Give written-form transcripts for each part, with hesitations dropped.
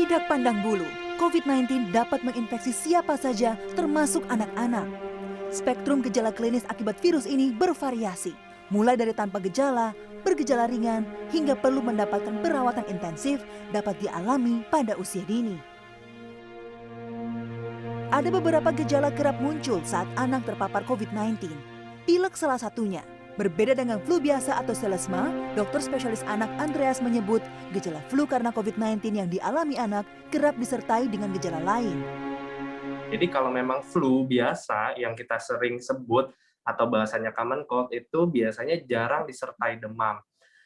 Tidak pandang bulu, COVID-19 dapat menginfeksi siapa saja, termasuk anak-anak. Spektrum gejala klinis akibat virus ini bervariasi, mulai dari tanpa gejala, bergejala ringan, hingga perlu mendapatkan perawatan intensif dapat dialami pada usia dini. Ada beberapa gejala kerap muncul saat anak terpapar COVID-19. Pilek salah satunya. Berbeda dengan flu biasa atau selesma, dokter spesialis anak Andreas menyebut gejala flu karena COVID-19 yang dialami anak kerap disertai dengan gejala lain. Jadi kalau memang flu biasa yang kita sering sebut atau bahasanya common cold itu biasanya jarang disertai demam.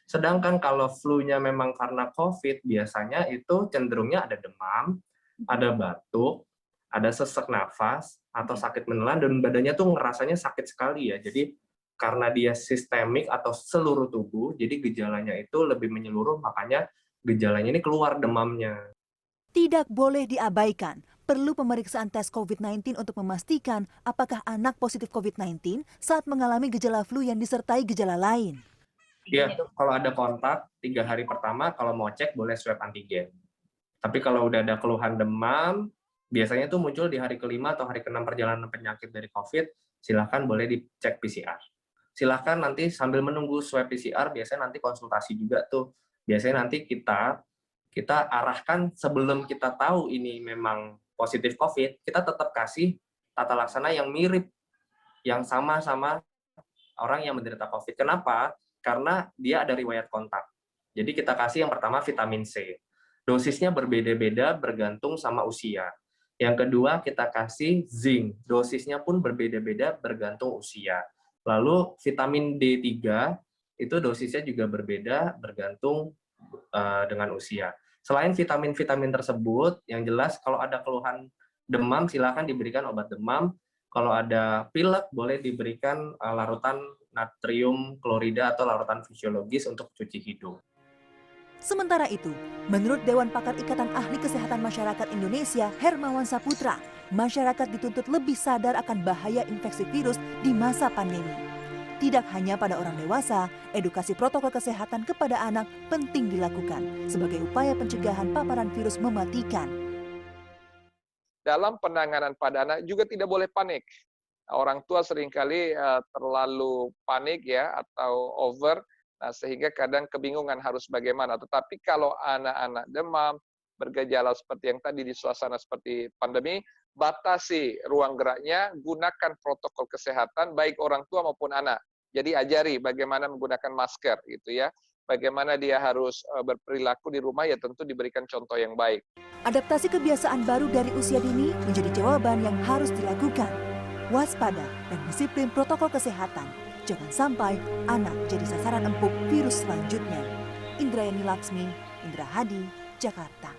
Sedangkan kalau flu-nya memang karena COVID, biasanya itu cenderungnya ada demam, ada batuk, ada sesak nafas, atau sakit menelan, dan badannya tuh ngerasanya sakit sekali ya. Jadi karena dia sistemik atau seluruh tubuh, jadi gejalanya itu lebih menyeluruh, makanya gejalanya ini keluar demamnya. Tidak boleh diabaikan, perlu pemeriksaan tes COVID-19 untuk memastikan apakah anak positif COVID-19 saat mengalami gejala flu yang disertai gejala lain. Iya, kalau ada kontak 3 hari pertama, kalau mau cek boleh swab antigen. Tapi kalau udah ada keluhan demam, biasanya tuh muncul di hari kelima atau hari keenam perjalanan penyakit dari COVID, silahkan boleh dicek PCR. Silahkan nanti sambil menunggu swab PCR, biasanya nanti konsultasi juga tuh. Biasanya nanti kita arahkan sebelum kita tahu ini memang positif COVID, kita tetap kasih tata laksana yang mirip, yang sama-sama orang yang menderita COVID. Kenapa? Karena dia ada riwayat kontak. Jadi kita kasih yang pertama vitamin C. Dosisnya berbeda-beda bergantung sama usia. Yang kedua kita kasih zinc. Dosisnya pun berbeda-beda bergantung usia. Lalu vitamin D3 itu dosisnya juga berbeda bergantung dengan usia. Selain vitamin-vitamin tersebut, yang jelas kalau ada keluhan demam silakan diberikan obat demam. Kalau ada pilek boleh diberikan larutan natrium klorida atau larutan fisiologis untuk cuci hidung. Sementara itu, menurut Dewan Pakar Ikatan Ahli Kesehatan Masyarakat Indonesia, Hermawan Saputra, masyarakat dituntut lebih sadar akan bahaya infeksi virus di masa pandemi. Tidak hanya pada orang dewasa, edukasi protokol kesehatan kepada anak penting dilakukan sebagai upaya pencegahan paparan virus mematikan. Dalam penanganan pada anak juga tidak boleh panik. Orang tua seringkali terlalu panik ya atau over, nah sehingga kadang kebingungan harus bagaimana. Tetapi kalau anak-anak demam, bergejala seperti yang tadi di suasana seperti pandemi, batasi ruang geraknya, gunakan protokol kesehatan baik orang tua maupun anak. Jadi ajari bagaimana menggunakan masker gitu ya. Bagaimana dia harus berperilaku di rumah ya tentu diberikan contoh yang baik. Adaptasi kebiasaan baru dari usia dini menjadi jawaban yang harus dilakukan. Waspada dan disiplin protokol kesehatan. Jangan sampai anak jadi sasaran empuk virus selanjutnya. Indrayani Laksmi, Indra Hadi, Jakarta.